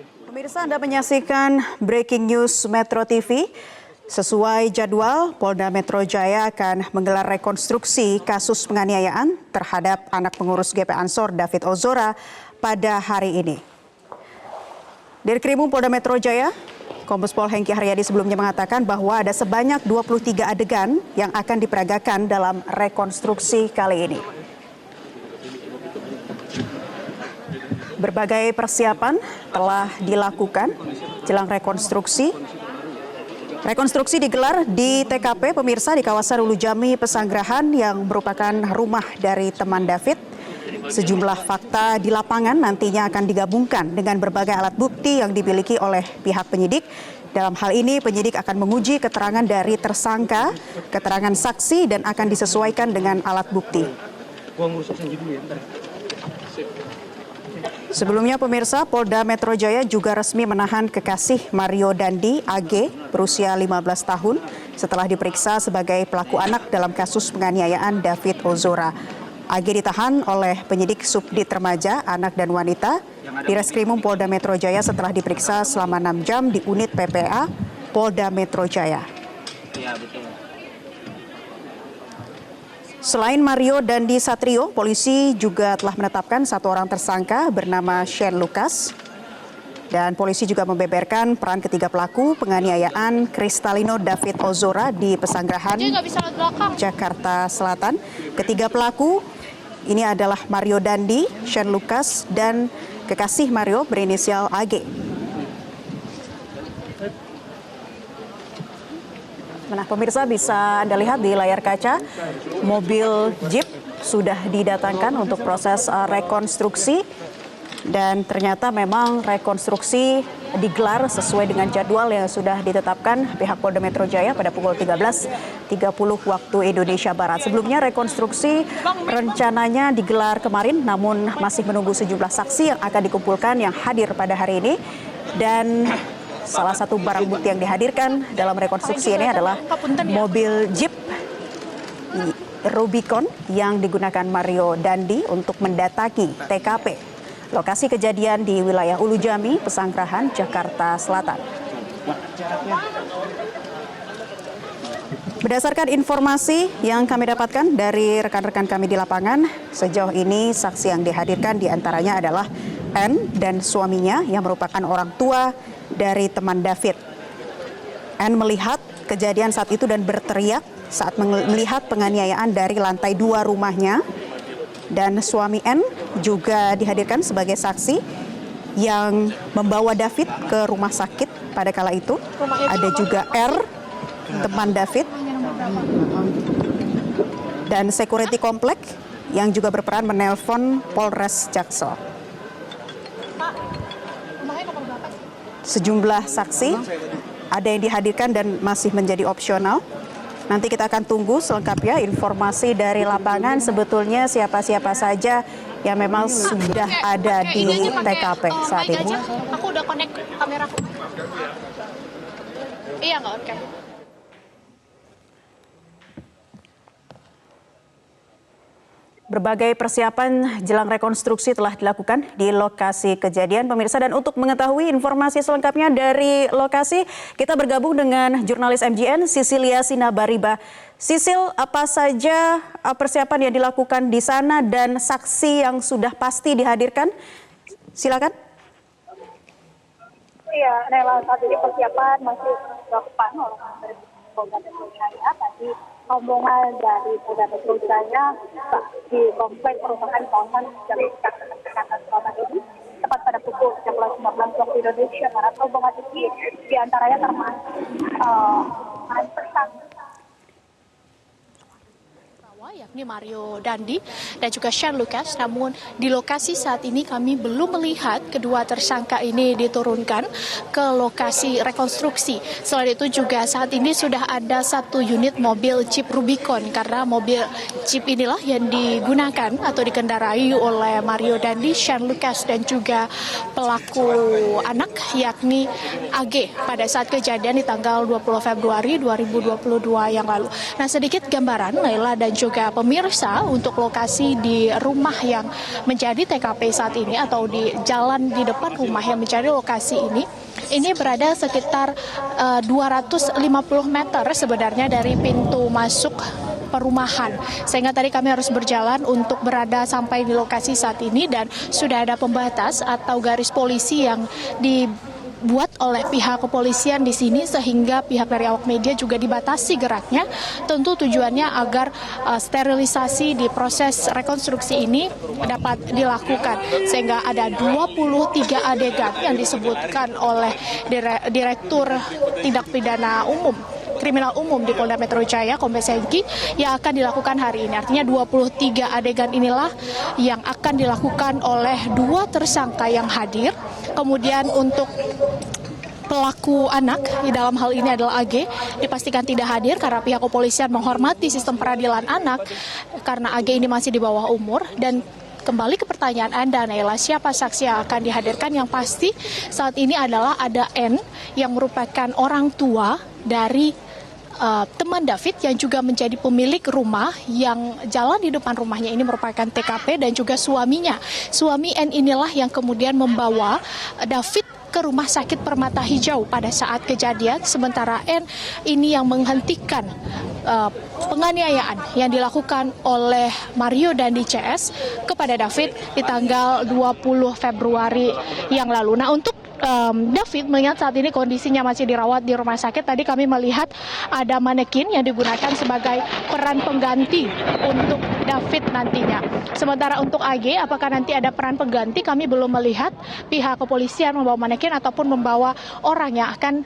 Pemirsa, Anda menyaksikan Breaking News Metro TV. Sesuai jadwal, Polda Metro Jaya akan menggelar rekonstruksi kasus penganiayaan terhadap anak pengurus GP Ansor David Ozora pada hari ini. Dirkrimum Polda Metro Jaya, Kombes Pol Hengki Haryadi sebelumnya mengatakan bahwa ada sebanyak 23 adegan yang akan diperagakan dalam rekonstruksi kali ini. Berbagai persiapan telah dilakukan jelang rekonstruksi. Rekonstruksi digelar di TKP pemirsa di kawasan Ulu Jami Pesanggerahan yang merupakan rumah dari teman David. Sejumlah fakta di lapangan nantinya akan digabungkan dengan berbagai alat bukti yang dimiliki oleh pihak penyidik. Dalam hal ini penyidik akan menguji keterangan dari tersangka, keterangan saksi dan akan disesuaikan dengan alat bukti. Sebelumnya pemirsa, Polda Metro Jaya juga resmi menahan kekasih Mario Dandi AG berusia 15 tahun setelah diperiksa sebagai pelaku anak dalam kasus penganiayaan David Ozora. AG ditahan oleh penyidik Subdit Remaja, Anak dan Wanita di Reskrimum Polda Metro Jaya setelah diperiksa selama 6 jam di unit PPA Polda Metro Jaya. Selain Mario Dandi Satrio, polisi juga telah menetapkan satu orang tersangka bernama Shane Lucas. Dan polisi juga membeberkan peran ketiga pelaku penganiayaan Kristalino David Ozora di Pesanggerahan, Jakarta Selatan. Ketiga pelaku ini adalah Mario Dandi, Shane Lucas, dan kekasih Mario berinisial AG. Nah, pemirsa bisa Anda lihat di layar kaca, mobil Jeep sudah didatangkan untuk proses rekonstruksi dan ternyata memang rekonstruksi digelar sesuai dengan jadwal yang sudah ditetapkan pihak Polda Metro Jaya pada pukul 13.30 waktu Indonesia Barat. Sebelumnya rekonstruksi rencananya digelar kemarin namun masih menunggu sejumlah saksi yang akan dikumpulkan yang hadir pada hari ini dan salah satu barang bukti yang dihadirkan dalam rekonstruksi ini adalah mobil Jeep Rubicon yang digunakan Mario Dandi untuk mendatangi TKP. Lokasi kejadian di wilayah Ulu Jami, Pesanggerahan, Jakarta Selatan. Berdasarkan informasi yang kami dapatkan dari rekan-rekan kami di lapangan, sejauh ini saksi yang dihadirkan diantaranya adalah N dan suaminya yang merupakan orang tua dari teman David. N melihat kejadian saat itu dan berteriak saat melihat penganiayaan dari lantai 2 rumahnya. Dan suami N juga dihadirkan sebagai saksi yang membawa David ke rumah sakit pada kala itu. Ada juga R, teman David, dan security komplek yang juga berperan menelpon Polres Jaksel. Sejumlah saksi ada yang dihadirkan dan masih menjadi opsional. Nanti kita akan tunggu selengkapnya informasi dari lapangan sebetulnya siapa-siapa saja yang memang sudah ada di TKP saat ini. Aku udah connect kameraku. Iya nggak oke. Berbagai persiapan jelang rekonstruksi telah dilakukan di lokasi kejadian, pemirsa. Dan untuk mengetahui informasi selengkapnya dari lokasi, kita bergabung dengan jurnalis MJN, Sisilia Sinabariba. Sisil, apa saja persiapan yang dilakukan di sana dan saksi yang sudah pasti dihadirkan? Silakan. Iya, Nela, saat ini persiapan masih dilakukan oleh Polda Metro Jaya. Tadi rombongan dari Polda Metro Jaya di komplek perumahan kawasan Jakarta Selatan ini tepat pada pukul 13.15 waktu Indonesia Barat. Rombongan ini diantaranya termasuk tersangka yakni Mario Dandi dan juga Shane Lucas. Namun di lokasi saat ini kami belum melihat kedua tersangka ini diturunkan ke lokasi rekonstruksi. Selain itu juga saat ini sudah ada satu unit mobil Jeep Rubicon karena mobil Jeep inilah yang digunakan atau dikendarai oleh Mario Dandi, Shane Lucas dan juga pelaku anak yakni AG pada saat kejadian di tanggal 20 Februari 2022 yang lalu. Nah, sedikit gambaran Laila dan juga juga pemirsa untuk lokasi di rumah yang menjadi TKP saat ini atau di jalan di depan rumah yang menjadi lokasi ini berada sekitar 250 meter sebenarnya dari pintu masuk perumahan. Sehingga tadi kami harus berjalan untuk berada sampai di lokasi saat ini dan sudah ada pembatas atau garis polisi yang dibuat oleh pihak kepolisian di sini sehingga pihak dari awak media juga dibatasi geraknya. Tentu tujuannya agar sterilisasi di proses rekonstruksi ini dapat dilakukan sehingga ada 23 adegan yang disebutkan oleh Direktur Tindak Pidana Kriminal Umum di Polda Metro Jaya, Kombes Hengki, yang akan dilakukan hari ini. Artinya 23 adegan inilah yang akan dilakukan oleh 2 tersangka yang hadir. Kemudian untuk pelaku anak, di dalam hal ini adalah AG, dipastikan tidak hadir karena pihak kepolisian menghormati sistem peradilan anak karena AG ini masih di bawah umur. Dan kembali ke pertanyaan Anda, Naila, siapa saksi yang akan dihadirkan? Yang pasti saat ini adalah ada N yang merupakan orang tua dari teman David yang juga menjadi pemilik rumah yang jalan di depan rumahnya ini merupakan TKP, dan juga suaminya. Suami N inilah yang kemudian membawa David ke Rumah Sakit Permata Hijau pada saat kejadian, sementara N ini yang menghentikan penganiayaan yang dilakukan oleh Mario Dandi CS kepada David di tanggal 20 Februari yang lalu. Nah, untuk David melihat saat ini kondisinya masih dirawat di rumah sakit. Tadi kami melihat ada manekin yang digunakan sebagai peran pengganti untuk David nantinya. Sementara untuk AG, apakah nanti ada peran pengganti, kami belum melihat pihak kepolisian membawa manekin ataupun membawa orang yang akan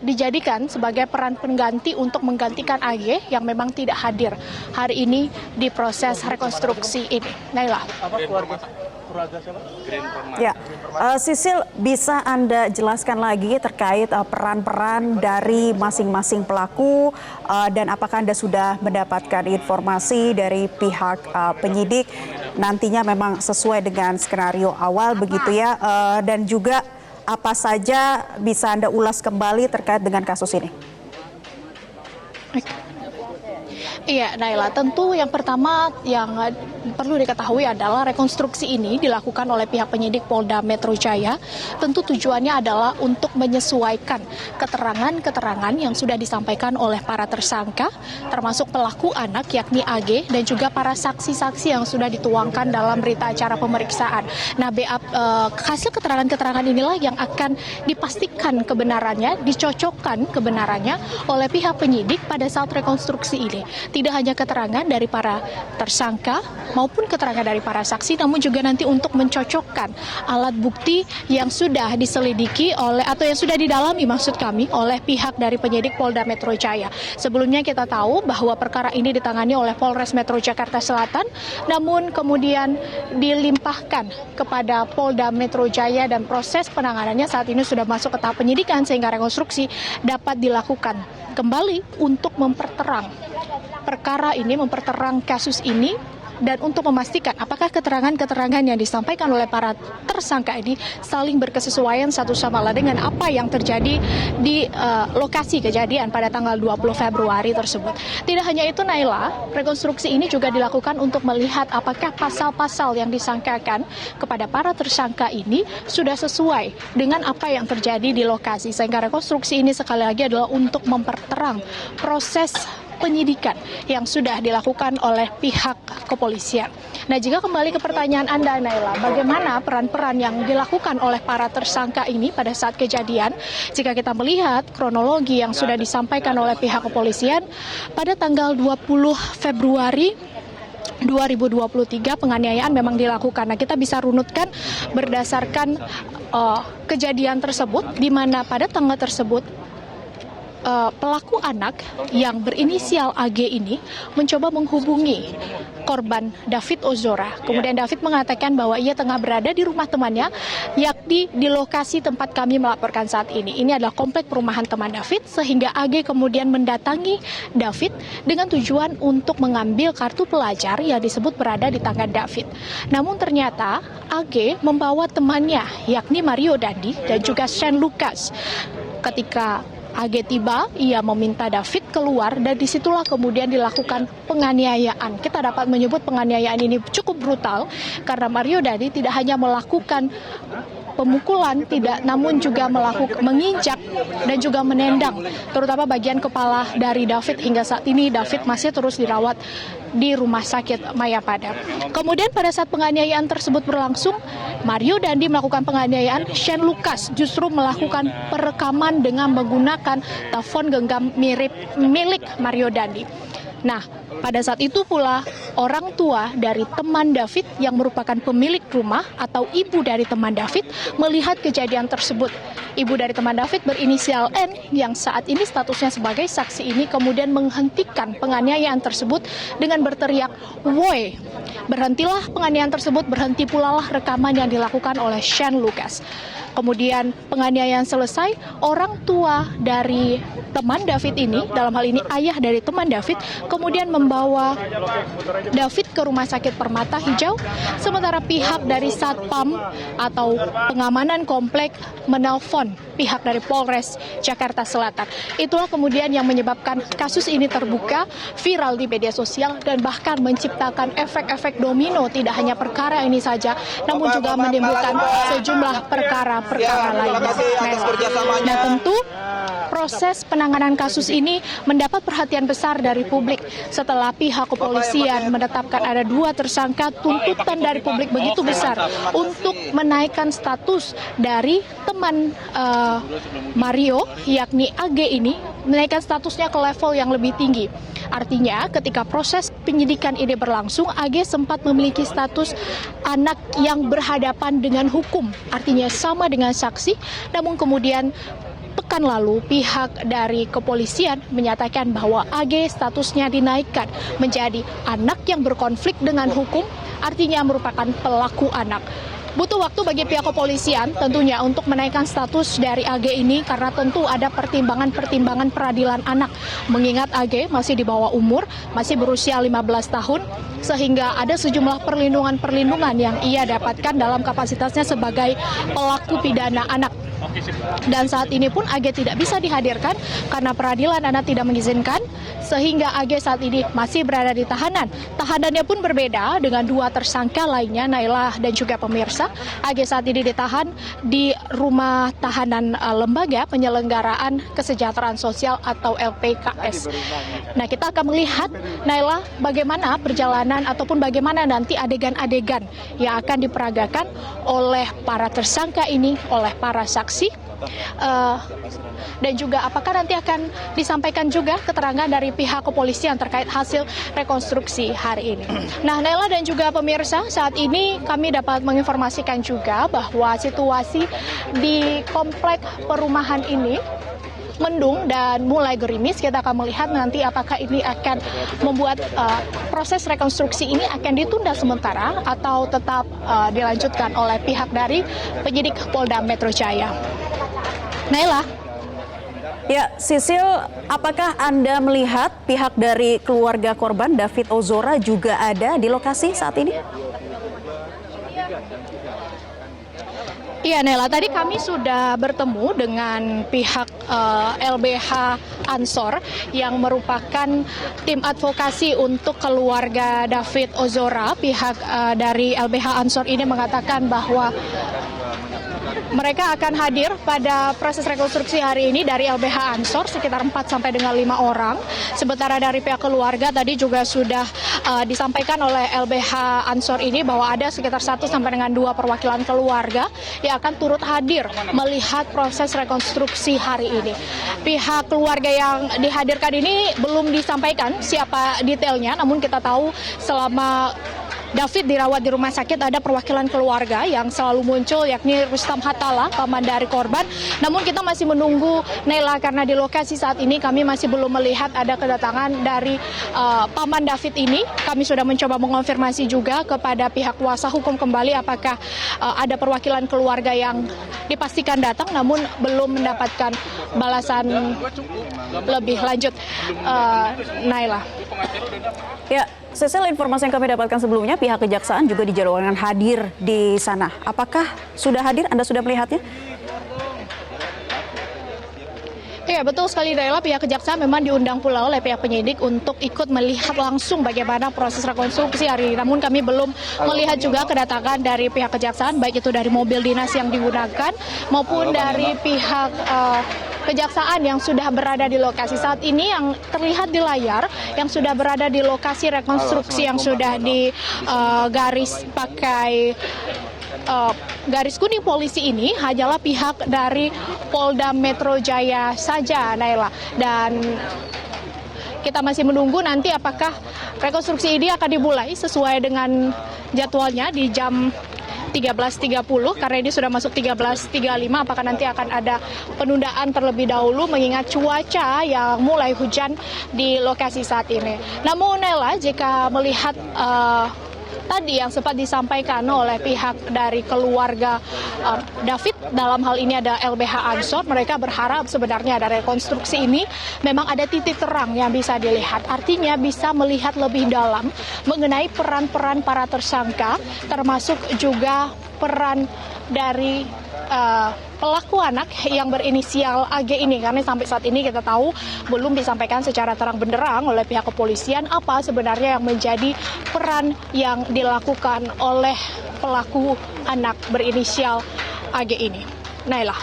dijadikan sebagai peran pengganti untuk menggantikan AG yang memang tidak hadir hari ini di proses rekonstruksi ini. Naila. Ya, Sisil, bisa Anda jelaskan lagi terkait peran-peran dari masing-masing pelaku dan apakah Anda sudah mendapatkan informasi dari pihak penyidik nantinya memang sesuai dengan skenario awal begitu ya, dan juga apa saja bisa Anda ulas kembali terkait dengan kasus ini? Iya, Naila, tentu yang pertama yang perlu diketahui adalah rekonstruksi ini dilakukan oleh pihak penyidik Polda Metro Jaya. Tentu tujuannya adalah untuk menyesuaikan keterangan-keterangan yang sudah disampaikan oleh para tersangka, termasuk pelaku anak yakni AG dan juga para saksi-saksi yang sudah dituangkan dalam berita acara pemeriksaan. Nah, hasil keterangan-keterangan inilah yang akan dipastikan kebenarannya, dicocokkan kebenarannya oleh pihak penyidik pada saat rekonstruksi ini. Tidak hanya keterangan dari para tersangka maupun keterangan dari para saksi, namun juga nanti untuk mencocokkan alat bukti yang sudah diselidiki oleh atau yang sudah didalami maksud kami oleh pihak dari penyidik Polda Metro Jaya. Sebelumnya kita tahu bahwa perkara ini ditangani oleh Polres Metro Jakarta Selatan, namun kemudian dilimpahkan kepada Polda Metro Jaya dan proses penanganannya saat ini sudah masuk ke tahap penyidikan sehingga rekonstruksi dapat dilakukan kembali untuk memperterang perkara ini, memperterang kasus ini, dan untuk memastikan apakah keterangan-keterangan yang disampaikan oleh para tersangka ini saling berkesesuaian satu sama lain dengan apa yang terjadi di lokasi kejadian pada tanggal 20 Februari tersebut. Tidak hanya itu, Naila, rekonstruksi ini juga dilakukan untuk melihat apakah pasal-pasal yang disangkakan kepada para tersangka ini sudah sesuai dengan apa yang terjadi di lokasi. Sehingga rekonstruksi ini sekali lagi adalah untuk memperterang proses penyidikan yang sudah dilakukan oleh pihak kepolisian. Nah, jika kembali ke pertanyaan Anda, Naila, bagaimana peran-peran yang dilakukan oleh para tersangka ini pada saat kejadian? Jika kita melihat kronologi yang sudah disampaikan oleh pihak kepolisian, pada tanggal 20 Februari 2023 penganiayaan memang dilakukan. Nah, kita bisa runutkan berdasarkan kejadian tersebut, di mana pada tanggal tersebut pelaku anak yang berinisial AG ini mencoba menghubungi korban David Ozora. Kemudian David mengatakan bahwa ia tengah berada di rumah temannya, yakni di lokasi tempat kami melaporkan saat ini. Ini adalah komplek perumahan teman David, sehingga AG kemudian mendatangi David dengan tujuan untuk mengambil kartu pelajar yang disebut berada di tangan David. Namun ternyata AG membawa temannya, yakni Mario Dandi dan juga Shane Lucas. Ketika AG tiba, ia meminta David keluar dan disitulah kemudian dilakukan penganiayaan. Kita dapat menyebut penganiayaan ini cukup brutal karena Mario Dandi tidak hanya melakukan pemukulan, namun juga menginjak dan juga menendang, terutama bagian kepala dari David. Hingga saat ini David masih terus dirawat di Rumah Sakit Mayapada. Kemudian pada saat penganiayaan tersebut berlangsung, Mario Dandi melakukan penganiayaan, Shane Lucas justru melakukan perekaman dengan menggunakan telepon genggam milik Mario Dandi. Nah, pada saat itu pula orang tua dari teman David yang merupakan pemilik rumah atau ibu dari teman David melihat kejadian tersebut. Ibu dari teman David berinisial N yang saat ini statusnya sebagai saksi ini kemudian menghentikan penganiayaan tersebut dengan berteriak, "Woi!" Berhentilah penganiayaan tersebut, berhenti pula lah rekaman yang dilakukan oleh Shane Lucas. Kemudian penganiayaan selesai, orang tua dari teman David ini, dalam hal ini ayah dari teman David, kemudian membawa David ke Rumah Sakit Permata Hijau, sementara pihak dari Satpam atau pengamanan komplek menelpon pihak dari Polres Jakarta Selatan. Itulah kemudian yang menyebabkan kasus ini terbuka, viral di media sosial, dan bahkan menciptakan efek-efek domino, tidak hanya perkara ini saja, namun juga menimbulkan sejumlah perkara lainnya. Nah, tentu proses penanganan kasus ini mendapat perhatian besar dari publik setelah pihak kepolisian menetapkan ada 2 tersangka. Tuntutan dari publik begitu besar untuk menaikkan status dari teman Mario, yakni AG ini, menaikkan statusnya ke level yang lebih tinggi. Artinya ketika proses penyidikan ini berlangsung, AG sempat memiliki status anak yang berhadapan dengan hukum, artinya sama dengan saksi, namun kemudian pekan lalu pihak dari kepolisian menyatakan bahwa AG statusnya dinaikkan menjadi anak yang berkonflik dengan hukum, artinya merupakan pelaku anak. Butuh waktu bagi pihak kepolisian tentunya untuk menaikkan status dari AG ini karena tentu ada pertimbangan peradilan anak. Mengingat AG masih di bawah umur, masih berusia 15 tahun, sehingga ada sejumlah perlindungan yang ia dapatkan dalam kapasitasnya sebagai pelaku pidana anak. Dan saat ini pun AG tidak bisa dihadirkan karena peradilan anak tidak mengizinkan, sehingga AG saat ini masih berada di tahanan. Tahanannya pun berbeda dengan 2 tersangka lainnya, Naila dan juga pemirsa. AG saat ini ditahan di Rumah Tahanan Lembaga Penyelenggaraan Kesejahteraan Sosial atau LPKS. Nah, kita akan melihat, Naila, bagaimana perjalanan ataupun bagaimana nanti adegan-adegan yang akan diperagakan oleh para tersangka ini, oleh para saksi. Dan juga apakah nanti akan disampaikan juga keterangan dari pihak kepolisian terkait hasil rekonstruksi hari ini. Nah, Nela dan juga pemirsa, saat ini kami dapat menginformasikan juga bahwa situasi di komplek perumahan ini mendung dan mulai gerimis. Kita akan melihat nanti apakah ini akan membuat proses rekonstruksi ini akan ditunda sementara atau tetap dilanjutkan oleh pihak dari penyidik Polda Metro Jaya. Naila. Ya, Sisil, apakah Anda melihat pihak dari keluarga korban David Ozora juga ada di lokasi saat ini? Iya, Nela, tadi kami sudah bertemu dengan pihak LBH Ansor yang merupakan tim advokasi untuk keluarga David Ozora. Pihak dari LBH Ansor ini mengatakan bahwa mereka akan hadir pada proses rekonstruksi hari ini dari LBH Ansor sekitar 4 sampai dengan 5 orang. Sementara dari pihak keluarga tadi juga sudah disampaikan oleh LBH Ansor ini bahwa ada sekitar 1 sampai dengan 2 perwakilan keluarga yang akan turut hadir melihat proses rekonstruksi hari ini. Pihak keluarga yang dihadirkan ini belum disampaikan siapa detailnya, namun kita tahu selama David dirawat di rumah sakit ada perwakilan keluarga yang selalu muncul, yakni Rustam Hatala, paman dari korban. Namun kita masih menunggu, Nela, karena di lokasi saat ini kami masih belum melihat ada kedatangan dari paman David ini. Kami sudah mencoba mengonfirmasi juga kepada pihak kuasa hukum kembali apakah ada perwakilan keluarga yang dipastikan datang, namun belum mendapatkan balasan lebih lanjut, Naila. Ya, Sisil, informasi yang kami dapatkan sebelumnya, pihak kejaksaan juga dijadwalkan hadir di sana. Apakah sudah hadir? Anda sudah melihatnya? Ya, Ya, betul sekali Naila, pihak kejaksaan memang diundang pula oleh pihak penyidik untuk ikut melihat langsung bagaimana proses rekonstruksi hari ini. Namun kami belum melihat juga kedatangan dari pihak kejaksaan, baik itu dari mobil dinas yang digunakan maupun dari pihak kejaksaan yang sudah berada di lokasi. Saat ini yang terlihat di layar yang sudah berada di lokasi rekonstruksi yang sudah digaris pakai garis kuning polisi ini hanyalah pihak dari Polda Metro Jaya saja, Naila. Dan kita masih menunggu nanti apakah rekonstruksi ini akan dimulai sesuai dengan jadwalnya di jam 13.30 karena ini sudah masuk 13.35. Apakah nanti akan ada penundaan terlebih dahulu mengingat cuaca yang mulai hujan di lokasi saat ini. Namun Nela, jika melihat tadi yang sempat disampaikan oleh pihak dari keluarga David, dalam hal ini ada LBH Ansor, mereka berharap sebenarnya ada rekonstruksi ini memang ada titik terang yang bisa dilihat. Artinya bisa melihat lebih dalam mengenai peran-peran para tersangka, termasuk juga peran dari pelaku anak yang berinisial AG ini, karena sampai saat ini kita tahu belum disampaikan secara terang benderang oleh pihak kepolisian apa sebenarnya yang menjadi peran yang dilakukan oleh pelaku anak berinisial AG ini. Naila.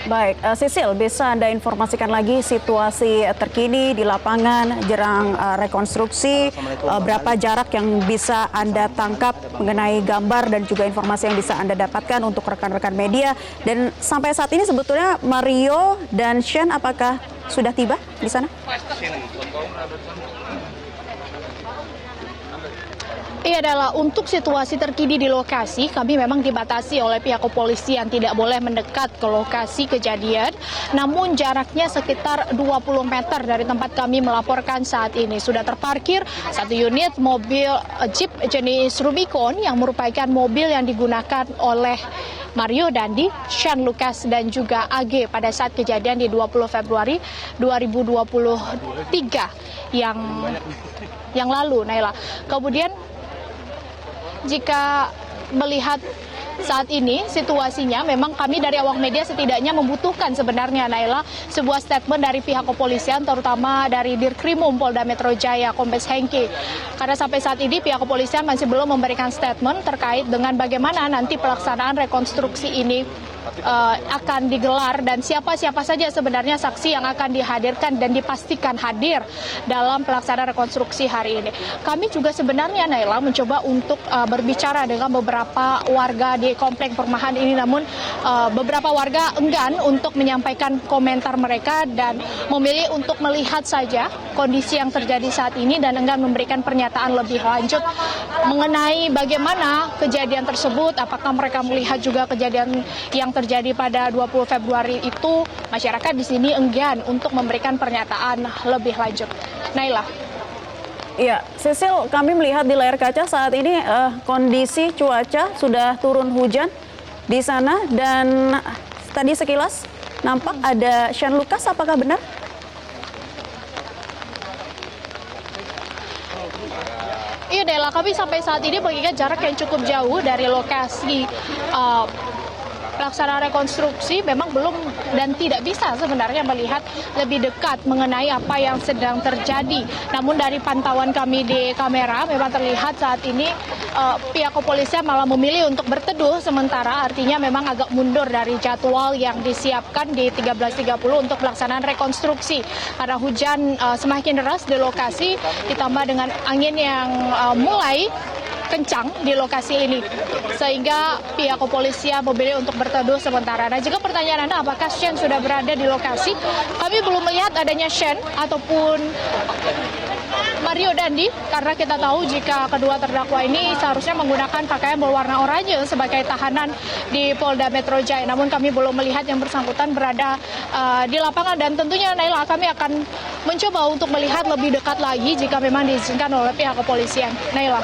Baik, Sisil, bisa Anda informasikan lagi situasi terkini di lapangan jelang rekonstruksi, berapa jarak yang bisa Anda tangkap mengenai gambar dan juga informasi yang bisa Anda dapatkan untuk rekan-rekan media, dan sampai saat ini sebetulnya Mario dan Shen apakah sudah tiba di sana? Iya, adalah untuk situasi terkini di lokasi, kami memang dibatasi oleh pihak kepolisian tidak boleh mendekat ke lokasi kejadian, namun jaraknya sekitar 20 meter dari tempat kami melaporkan saat ini. Sudah terparkir satu unit mobil Jeep jenis Rubicon yang merupakan mobil yang digunakan oleh Mario Dandi, Sean Lucas, dan juga AG pada saat kejadian di 20 Februari 2023 yang lalu, Naila. Kemudian jika melihat saat ini situasinya memang kami dari awak media setidaknya membutuhkan sebenarnya, Naila, sebuah statement dari pihak kepolisian, terutama dari Dirkrimum Polda Metro Jaya Kombes Hengki, karena sampai saat ini pihak kepolisian masih belum memberikan statement terkait dengan bagaimana nanti pelaksanaan rekonstruksi ini akan digelar dan siapa-siapa saja sebenarnya saksi yang akan dihadirkan dan dipastikan hadir dalam pelaksanaan rekonstruksi hari ini. Kami juga sebenarnya, Naila, mencoba untuk berbicara dengan beberapa warga di komplek perumahan ini, namun beberapa warga enggan untuk menyampaikan komentar mereka dan memilih untuk melihat saja kondisi yang terjadi saat ini dan enggan memberikan pernyataan lebih lanjut mengenai bagaimana kejadian tersebut. Apakah mereka melihat juga kejadian yang terjadi pada 20 Februari itu? Masyarakat di sini enggan untuk memberikan pernyataan lebih lanjut. Naila. Iya, Sisil, kami melihat di layar kaca saat ini kondisi cuaca sudah turun hujan di sana dan tadi sekilas nampak ada Sean Lucas, apakah benar? Iya, Dela, kami sampai saat ini mengingat jarak yang cukup jauh dari lokasi pelaksanaan rekonstruksi memang belum dan tidak bisa sebenarnya melihat lebih dekat mengenai apa yang sedang terjadi. Namun dari pantauan kami di kamera memang terlihat saat ini pihak kepolisian malah memilih untuk berteduh sementara, artinya memang agak mundur dari jadwal yang disiapkan di 13.30 untuk pelaksanaan rekonstruksi. Karena hujan semakin deras di lokasi ditambah dengan angin yang mulai kencang di lokasi ini, sehingga pihak kepolisian memilih untuk berteduh sementara. Nah, jika pertanyaan Anda apakah Sean sudah berada di lokasi, kami belum melihat adanya Sean ataupun Mario Dandi, karena kita tahu jika kedua terdakwa ini seharusnya menggunakan pakaian berwarna oranye sebagai tahanan di Polda Metro Jaya. Namun kami belum melihat yang bersangkutan berada di lapangan dan tentunya, Naila, kami akan mencoba untuk melihat lebih dekat lagi jika memang diizinkan oleh pihak kepolisian. Naila.